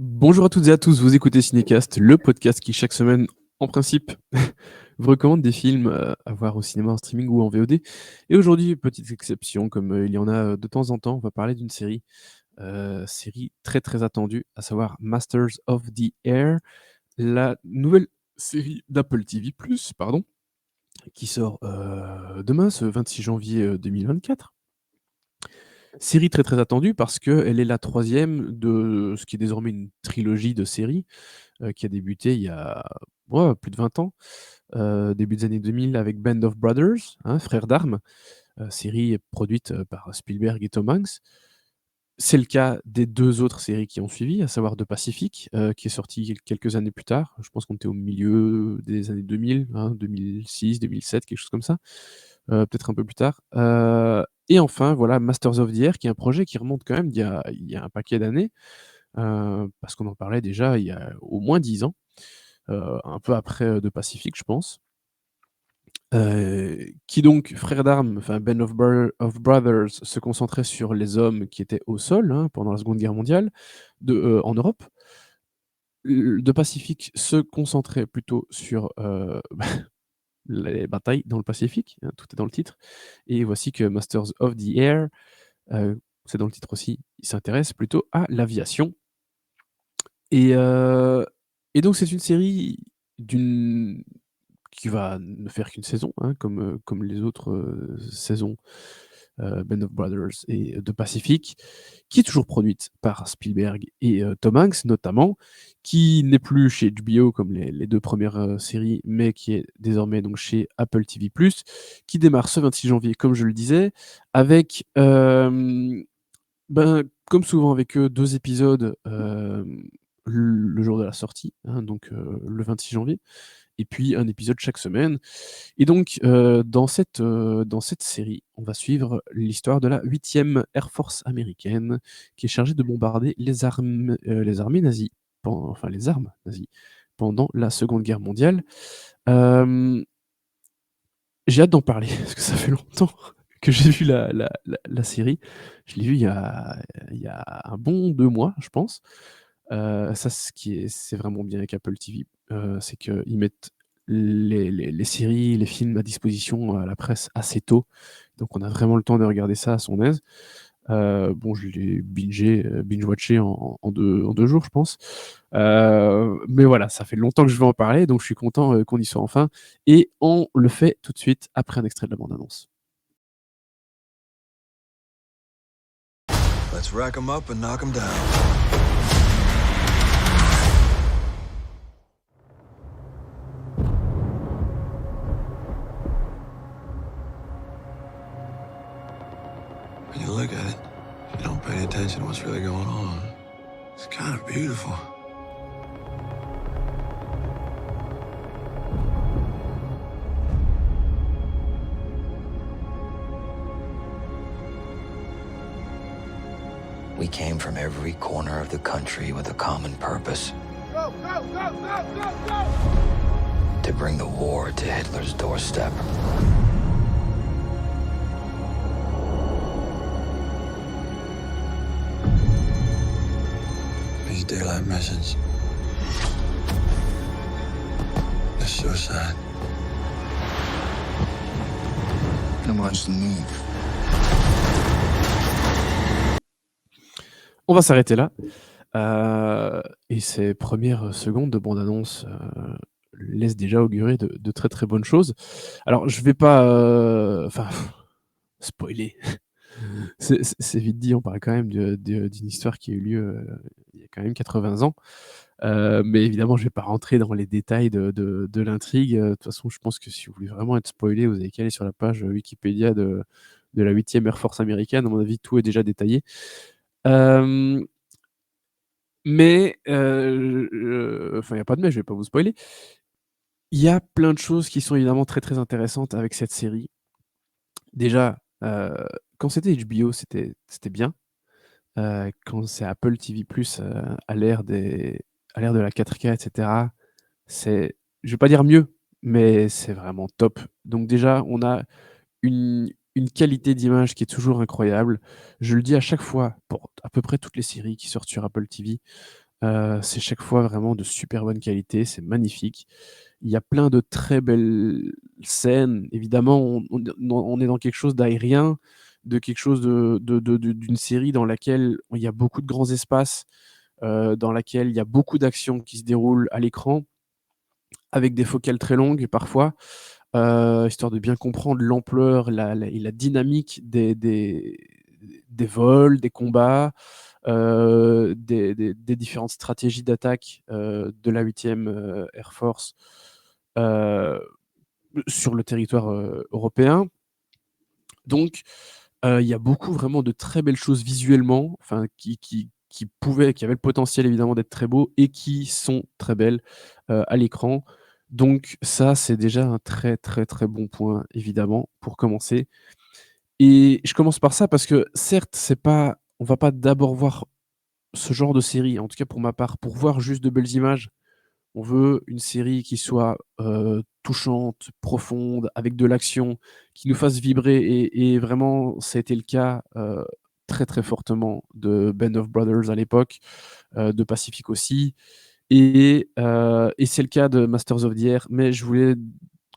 Bonjour à toutes et à tous, vous écoutez Cinécast, le podcast qui chaque semaine, en principe, vous recommande des films à voir au cinéma, en streaming ou en VOD. Et aujourd'hui, petite exception, comme il y en a de temps en temps, on va parler d'une série très très attendue, à savoir Masters of the Air, la nouvelle série d'Apple TV+, pardon, qui sort demain, ce 26 janvier 2024. Série très très attendue parce qu'elle est la troisième de ce qui est désormais une trilogie de séries qui a débuté il y a plus de 20 ans, début des années 2000 avec Band of Brothers, hein, Frères d'armes, série produite par Spielberg et Tom Hanks. C'est le cas des 2 autres séries qui ont suivi, à savoir The Pacific, qui est sorti quelques années plus tard. Je pense qu'on était au milieu des années 2000, hein, 2006-2007, quelque chose comme ça, peut-être un peu plus tard. Et enfin, voilà, Masters of the Air, qui est un projet qui remonte quand même d'il y a un paquet d'années, parce qu'on en parlait déjà il y a au moins 10 ans, un peu après, The Pacific, je pense. Qui donc, frères d'armes, enfin Band of Brothers, se concentrait sur les hommes qui étaient au sol, hein, pendant la Seconde Guerre mondiale, en Europe. The Pacific se concentrait plutôt sur, les batailles dans le Pacifique, hein, tout est dans le titre. Et voici que Masters of the Air, heu, c'est dans le titre aussi, il s'intéresse plutôt à l'aviation. Et heu et donc c'est une série d'une qui va ne faire qu'une saison, hein, comme les autres, saisons, Band of Brothers et The Pacific, qui est toujours produite par Spielberg et Tom Hanks notamment, qui n'est plus chez HBO comme les 2 premières, séries, mais qui est désormais donc chez Apple TV+, qui démarre ce 26 janvier, comme je le disais, avec, comme souvent avec eux, 2 épisodes, le jour de la sortie, hein, donc le 26 janvier, et puis un épisode chaque semaine. Et donc dans cette série, on va suivre l'histoire de la 8e Air Force américaine, qui est chargée de bombarder les armées nazies, enfin les armes nazies, pendant la Seconde Guerre mondiale. Hem, j'ai hâte d'en parler parce que ça fait longtemps que j'ai vu la série. Je l'ai vue il y a un bon 2 mois, je pense. Ça, c'est vraiment bien avec Apple TV, c'est qu'ils mettent les séries, les films à disposition à la presse assez tôt. Donc on a vraiment le temps de regarder ça à son aise. Bon, je l'ai binge-watché en 2 jours, je pense. Mais voilà, ça fait longtemps que je veux en parler, donc je suis content, qu'on y soit enfin, et on le fait tout de suite après un extrait de la bande annonce. Let's rack 'em up and knock 'em down. When you look at it, you don't pay attention to what's really going on. It's kind of beautiful. We came from every corner of the country with a common purpose. Go, go, go, go, go, go! To bring the war to Hitler's doorstep. These daylight missions. They're suicide. Then watch the move. On va s'arrêter là. Et ces premières secondes de bande-annonce laissent déjà augurer de très très bonnes choses. Alors, je vais pas spoiler. C'est vite dit, on parle quand même d'une histoire qui a eu lieu il y a quand même 80 ans. Mais évidemment, je vais pas rentrer dans les détails de l'intrigue. De toute façon, je pense que si vous voulez vraiment être spoilé, vous avez qu'à aller sur la page Wikipédia de la 8e Air Force américaine. À mon avis, tout est déjà détaillé. Hem Mais enfin, il y a pas de mais, je vais pas vous spoiler. Il y a plein de choses qui sont évidemment très, très intéressantes avec cette série. Déjà, quand c'était HBO, c'était bien. Quand c'est Apple TV+, à l'ère de la 4K et cetera, c'est je vais pas dire mieux, mais c'est vraiment top. Donc déjà, on a une qualité d'image qui est toujours incroyable. Je le dis à chaque fois pour à peu près toutes les séries qui sortent sur Apple TV. C'est chaque fois vraiment de super bonne qualité, c'est magnifique. Il y a plein de très belles scènes. Évidemment, on est dans quelque chose d'aérien, de quelque chose d'une série dans laquelle il y a beaucoup de grands espaces, dans laquelle il y a beaucoup d'actions qui se déroulent à l'écran, avec des focales très longues parfois, histoire de bien comprendre l'ampleur, la dynamique des vols, des combats, des différentes stratégies d'attaque, de la 8e, Air Force, heu, sur le territoire, européen. Donc, il y a beaucoup vraiment de très belles choses visuellement, enfin qui avaient le potentiel évidemment d'être très beaux et qui sont très belles, à l'écran. Donc ça, c'est déjà un très, très, très bon point évidemment pour commencer. Et je commence par ça parce que certes, c'est pas on va pas d'abord voir ce genre de série, en tout cas pour ma part, pour voir juste de belles images. On veut une série qui soit, touchante, profonde, avec de l'action, qui nous fasse vibrer et vraiment ça a été le cas, très, très fortement de Band of Brothers à l'époque, de Pacific aussi et c'est le cas de Masters of the Air. Mais je voulais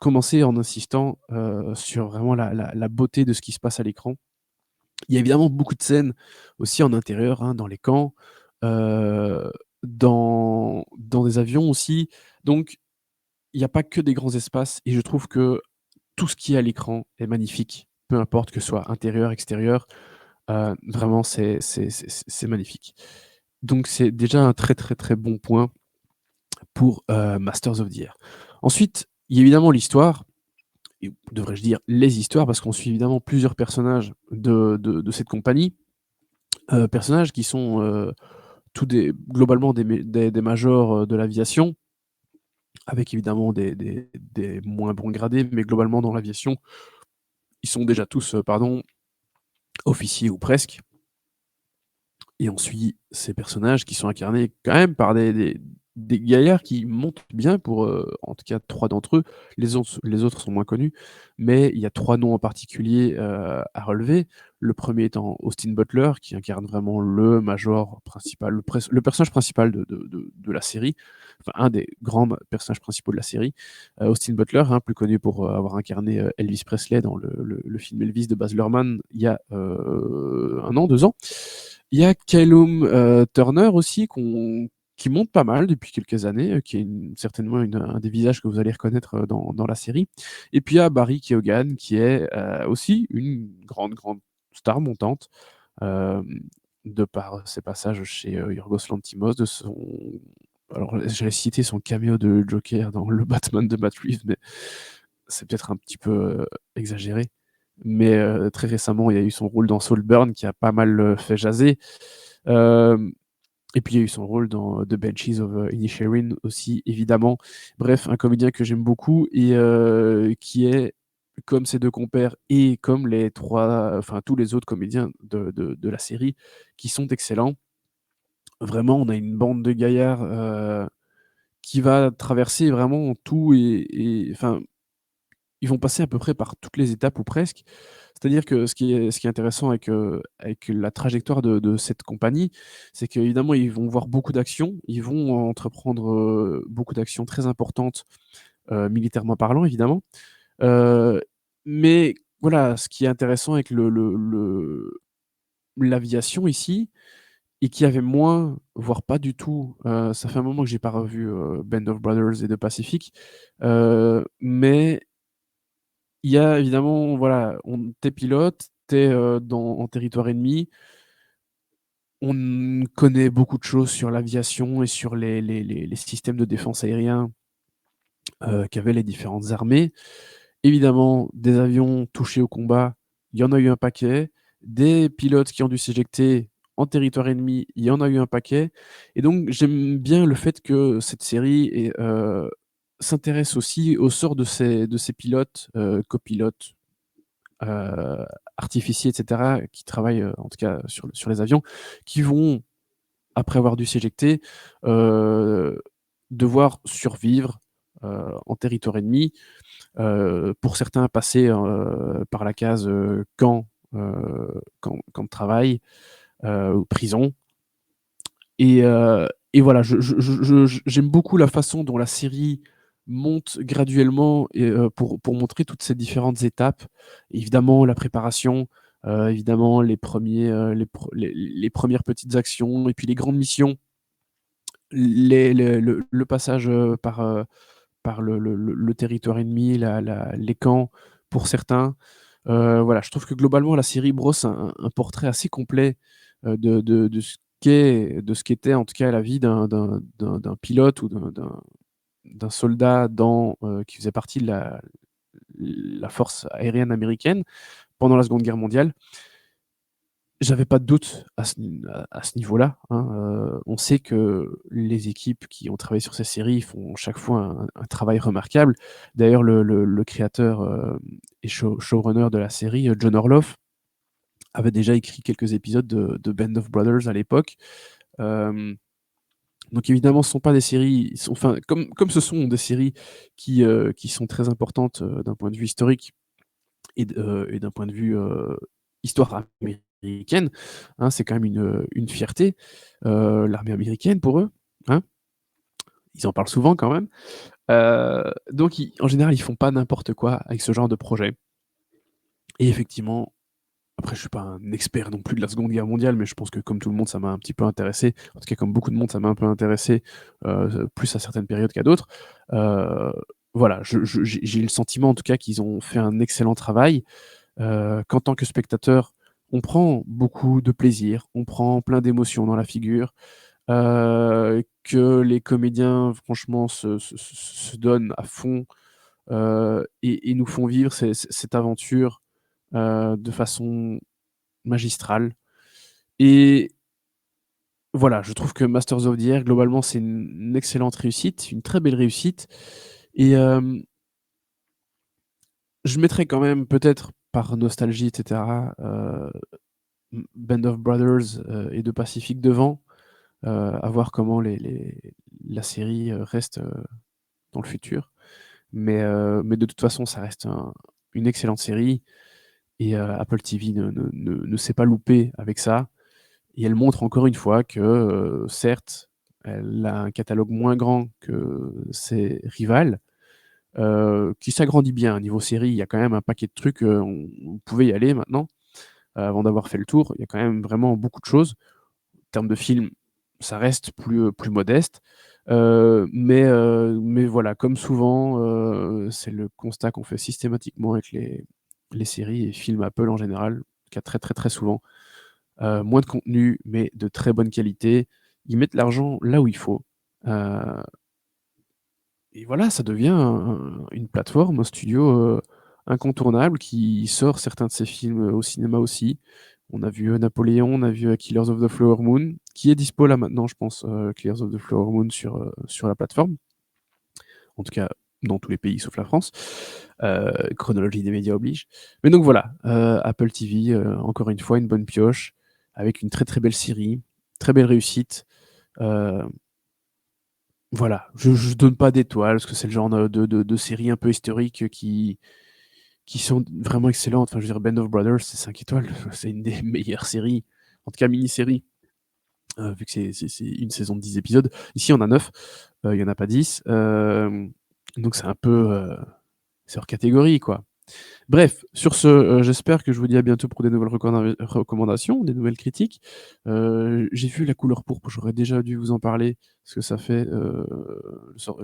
commencer en insistant, sur vraiment la beauté de ce qui se passe à l'écran. Il y a évidemment beaucoup de scènes aussi en intérieur, hein, dans les camps, heu, dans des avions aussi. Donc il y a pas que des grands espaces et je trouve que tout ce qui est à l'écran est magnifique, peu importe que ce soit intérieur, extérieur, vraiment c'est magnifique. Donc c'est déjà un très, très, très bon point pour, Masters of the Air. Ensuite, il y a évidemment l'histoire et devrais-je dire les histoires parce qu'on suit évidemment plusieurs personnages de cette compagnie, personnages qui sont, tous globalement des majors, de l'aviation, avec évidemment des moins bons gradés, mais globalement dans l'aviation, ils sont déjà tous, officiers ou presque. Et on suit ces personnages qui sont incarnés quand même par des gaillards qui montent bien pour, en tout cas 3 d'entre eux. Les autres sont moins connus, mais il y a 3 noms en particulier, à relever. Le premier étant Austin Butler qui incarne vraiment le major principal, le personnage principal de la série, enfin un des grands personnages principaux de la série. Austin Butler, hein, plus connu pour, avoir incarné, Elvis Presley dans le film Elvis de Baz Luhrmann il y a, 1 an, 2 ans. Il y a Callum, Turner aussi qui monte pas mal depuis quelques années, qui est certainement un des visages que vous allez reconnaître, dans la série. Et puis il y a Barry Keoghan qui est, aussi une grande, grande star montante, hem, de par ses passages chez, Yorgos Lanthimos, alors j'allais citer son caméo de Joker dans le Batman de Matt Reeves, mais c'est peut-être un petit peu, exagéré. Mais, très récemment, il y a eu son rôle dans Saltburn qui a pas mal, fait jaser. Hem Et puis il y a eu son rôle dans The Banshees of Inisherin aussi évidemment. Bref, un comédien que j'aime beaucoup et qui est, comme ses 2 compères et comme tous les autres comédiens de la série, qui sont excellents. Vraiment, on a une bande de gaillards, qui va traverser vraiment tout et enfin, ils vont passer à peu près par toutes les étapes ou presque. C'est-à-dire que ce qui est intéressant avec la trajectoire de cette compagnie, c'est qu'évidemment, ils vont voir beaucoup d'actions. Ils vont entreprendre, beaucoup d'actions très importantes, militairement parlant, évidemment. Heu, mais voilà, ce qui est intéressant avec l'aviation ici et qui avait moins, voire pas du tout, ça fait un moment que j'ai pas revu, Band of Brothers et The Pacific, mais il y a évidemment, voilà, tu es pilote, tu es, en territoire ennemi. On connaît beaucoup de choses sur l'aviation et sur les systèmes de défense aérien, qu'avaient les différentes armées. Évidemment, des avions touchés au combat, il y en a eu un paquet. Des pilotes qui ont dû s'éjecter en territoire ennemi, il y en a eu un paquet. Et donc j'aime bien le fait que cette série s'intéresse aussi au sort de ces pilotes, copilotes, heu, artificiers et cetera, qui travaillent, en tout cas sur les avions, qui vont, après avoir dû s'éjecter, heu, devoir survivre, en territoire ennemi. Pour certains passer, par la case, camp de travail, ou prison et voilà, j'aime beaucoup la façon dont la série monte graduellement et pour montrer toutes ces différentes étapes. Évidemment, la préparation, évidemment les premières petites actions et puis les grandes missions, le passage, par le territoire ennemi, les camps pour certains. Voilà, je trouve que globalement la série brosse un portrait assez complet, de ce qu'était en tout cas la vie d'un pilote ou d'un soldat qui faisait partie de la force aérienne américaine pendant la Seconde Guerre mondiale. J'avais pas de doute à ce niveau-là, hein, on sait que les équipes qui ont travaillé sur ces séries font chaque fois un travail remarquable. D'ailleurs le créateur, et showrunner de la série, John Orloff, avait déjà écrit quelques épisodes de Band of Brothers à l'époque. Donc évidemment, ce sont pas des séries, enfin, comme ce sont des séries qui sont très importantes d'un point de vue historique et d'un point de vue histoire américaine, hein, c'est quand même une fierté, l'armée américaine pour eux, hein. Ils en parlent souvent quand même. Donc en général, ils font pas n'importe quoi avec ce genre de projet. Et effectivement, après, je suis pas un expert non plus de la Seconde Guerre mondiale, mais je pense que comme tout le monde, ça m'a un petit peu intéressé. En tout cas, comme beaucoup de monde, ça m'a un peu intéressé, plus à certaines périodes qu'à d'autres. Heu, voilà, j'ai le sentiment en tout cas qu'ils ont fait un excellent travail, qu'en tant que spectateur, on prend beaucoup de plaisir, on prend plein d'émotions dans la figure, que les comédiens franchement se donnent à fond, et nous font vivre cette aventure, de façon magistrale. Et voilà, je trouve que Masters of the Air, globalement, c'est une excellente réussite, une très belle réussite. Et je mettrais quand même, peut-être par nostalgie, et cetera, Band of Brothers et The Pacific devant, à voir comment la série reste dans le futur. Mais de toute façon, ça reste une excellente série et Apple TV ne s'est pas loupé avec ça. Et elle montre encore une fois que, certes, elle a un catalogue moins grand que ses rivales, qui s'agrandit bien. Niveau série, il y a quand même un paquet de trucs, on pouvait y aller maintenant, avant d'avoir fait le tour. Il y a quand même vraiment beaucoup de choses. En termes de films, ça reste plus modeste, mais voilà, comme souvent, c'est le constat qu'on fait systématiquement avec les séries et films Apple en général, en tout cas très, très, très souvent. Moins de contenu, mais de très bonne qualité. Ils mettent l'argent là où il faut. Heu et voilà, ça devient une plateforme, un studio, incontournable qui sort certains de ses films, au cinéma aussi. On a vu, Napoléon, on a vu, Killers of the Flower Moon, qui est dispo là maintenant, je pense, Killers of the Flower Moon sur la plateforme. En tout cas, dans tous les pays sauf la France. Chronologie des médias oblige. Mais donc voilà, Apple TV, encore une fois, une bonne pioche, avec une très, très belle série, très belle réussite. Heu, voilà, je donne pas d'étoiles, parce que c'est le genre de série un peu historique qui sont vraiment excellentes. Enfin, je veux dire, Band of Brothers, c'est 5 étoiles. C'est une des meilleures séries, en tout cas mini-séries, vu que c'est une saison de 10 épisodes. Ici, on a 9, il y en a pas 10. Donc c'est un peu, c'est hors catégorie, quoi. Bref, sur ce, j'espère que je vous dis à bientôt pour des nouvelles recommandations, des nouvelles critiques. J'ai vu La Couleur pourpre, j'aurais déjà dû vous en parler parce que ça fait, le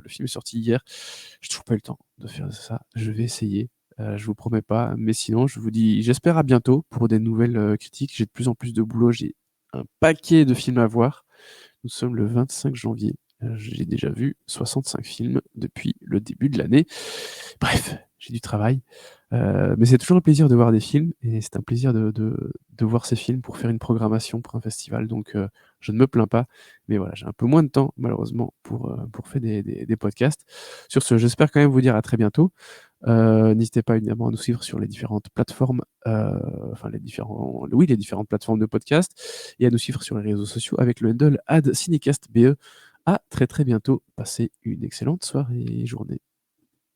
film est sorti hier. J'ai toujours pas eu le temps de faire ça. Je vais essayer, je vous promets pas, mais sinon je vous dis j'espère à bientôt pour des nouvelles, critiques. J'ai de plus en plus de boulot, j'ai un paquet de films à voir. Nous sommes le 25 janvier. J'ai déjà vu 65 films depuis le début de l'année. Bref, j'ai du travail. Mais c'est toujours un plaisir de voir des films et c'est un plaisir de voir ces films pour faire une programmation pour un festival. Donc, je ne me plains pas. Mais voilà, j'ai un peu moins de temps malheureusement pour faire des podcasts. Sur ce, j'espère quand même vous dire à très bientôt. N'hésitez pas évidemment à nous suivre sur les différentes plateformes, enfin les différentes plateformes de podcast et à nous suivre sur les réseaux sociaux avec le handle @cinecastbe. À très, très bientôt. Passez une excellente soirée et journée.